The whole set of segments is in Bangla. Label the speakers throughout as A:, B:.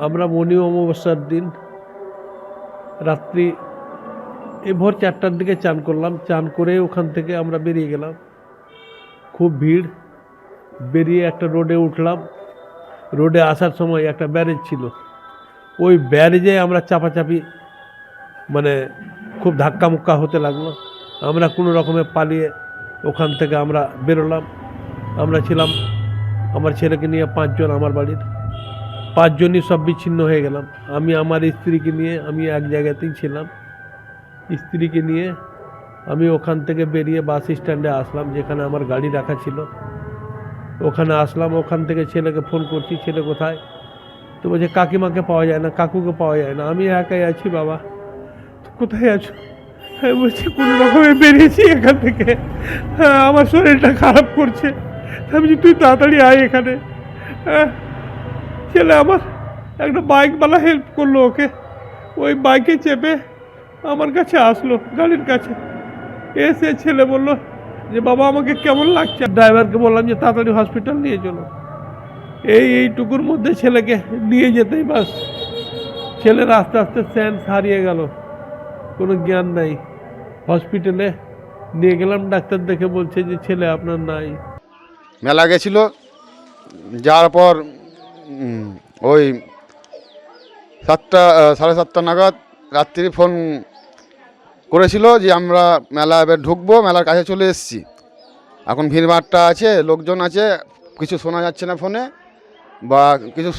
A: আমরা মনি অমাবস্যার দিন রাত্রি ভোর 4টার দিকে চান করলাম। চান করে ওখান থেকে আমরা বেরিয়ে গেলাম। খুব ভিড়। বেরিয়ে একটা রোডে উঠলাম। রোডে আসার সময় একটা ব্যারেজ ছিল, ওই ব্যারেজে আমরা চাপাচাপি মানে খুব ধাক্কা মুক্কা হতে লাগলো। আমরা কোনো রকমে পালিয়ে ওখান থেকে আমরা বেরোলাম। আমরা ছিলাম আমার ছেলেকে নিয়ে 5 জন, আমার বাড়ির 5 জনই সব বিচ্ছিন্ন হয়ে গেলাম। আমি আমার স্ত্রীকে নিয়ে আমি এক জায়গাতেই ছিলাম। স্ত্রীকে নিয়ে আমি ওখান থেকে বেরিয়ে বাস স্ট্যান্ডে আসলাম, যেখানে আমার গাড়ি রাখা ছিল। ওখানে আসলাম। ওখান থেকে ছেলেকে ফোন করছি, ছেলে কোথায়? তো বলছে কাকিমাকে পাওয়া যায় না, কাকুকে পাওয়া যায় না। আমি একাই আছি। বাবা কোথায় আছো? আমি বলছি কোনো রকমে বেরিয়েছি এখান থেকে, আমার শরীরটা খারাপ করছে। আমি বলছি তুই তাড়াতাড়ি আয় এখানে। ছেলে আমার একটা বাইকওয়ালা হেল্প করলো ওকে। ওই বাইকে চেপে আমার কাছে আসলো, গাড়ির কাছে এসে ছেলে বলল যে বাবা আমাকে কেমন লাগছে। ড্রাইভারকে বললাম যে তাড়াতাড়ি হসপিটাল নিয়ে চলো। এইটুকুর মধ্যে ছেলেকে নিয়ে যেতেই বাস ছেলের আস্তে আস্তে সেন্স হারিয়ে গেল, কোনো জ্ঞান নাই। হসপিটালে নিয়ে গেলাম, ডাক্তার দেখে বলছে যে ছেলে আপনার নাই।
B: মেলা গেছিল, যাওয়ার পর ওই 7টা 7:30 নাগাদ রাত্রি ফোন করেছিল যে আমরা মেলা এবার ঢুকবো, মেলার কাছে চলে এসেছি। এখন ভিড়ভাড়টা আছে, লোকজন আছে, কিছু শোনা যাচ্ছে না ফোনে, বা কিছু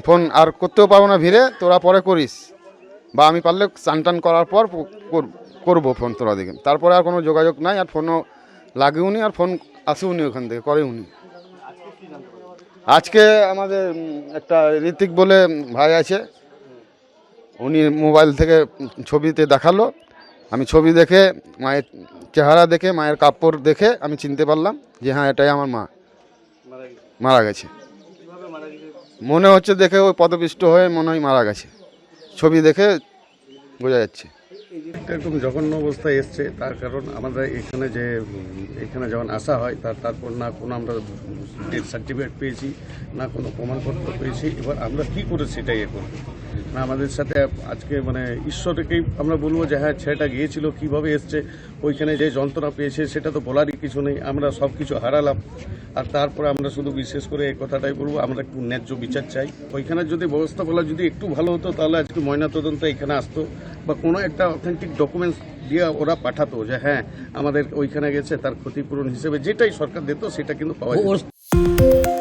B: ফোন আর করতেও পারবো না ভিড়ে, তোরা পরে করিস, বা আমি পারলে চান টান করার পর করবো ফোন তোরা দিকে। তারপরে আর কোনো যোগাযোগ নাই, আর ফোনও লাগেওনি, আর ফোন আসেওনি ওখান থেকে, করেওনি। আজকে আমাদের একটা ঋতিক বলে ভাই আছে, উনি মোবাইল থেকে ছবিতে দেখালো। আমি ছবি দেখে, মায়ের চেহারা দেখে, মায়ের কাপড় দেখে আমি চিনতে পারলাম যে হ্যাঁ এটাই আমার মা মারা গেছে। মনে হচ্ছে দেখে ওই পদপিষ্ট হয়ে মনে হয় মারা গেছে, ছবি দেখে বোঝা যাচ্ছে।
C: এরকম জঘন্য অবস্থায় এসছে, তার কারণ আমাদের এখানে যখন আসা হয় তারপর না কোনো আমরা ডেথ সার্টিফিকেট পেয়েছি, না কোনো প্রমাণপত্র পেয়েছি। এবার আমরা কী করে সেটাই এখন না আমাদের সাথে আজকে মানে ঈশ্বরকেই আমরা বলবো যে হ্যাঁ ছেলেটা গিয়েছিল, কীভাবে এসছে, ওইখানে যে যন্ত্রণা পেয়েছে সেটা তো বলারই কিছু নেই। আমরা সব কিছু হারালাম, আর তারপরে আমরা শুধু বিশেষ করে এই কথাটাই বলবো, আমরা একটু ন্যায্য বিচার চাই। ওইখানে যদি ব্যবস্থাপনা যদি একটু ভালো হতো, তাহলে আজকে ময়নাতদন্ত এখানে আসতো, বা কোনো একটা অথেন্টিক ডকুমেন্টস দিয়ে ওরা পাঠাতো যে হ্যাঁ আমাদের ওইখানে গেছে, তার ক্ষতিপূরণ হিসেবে যেটাই সরকার দিত সেটা কিন্তু পাওয়া যায়।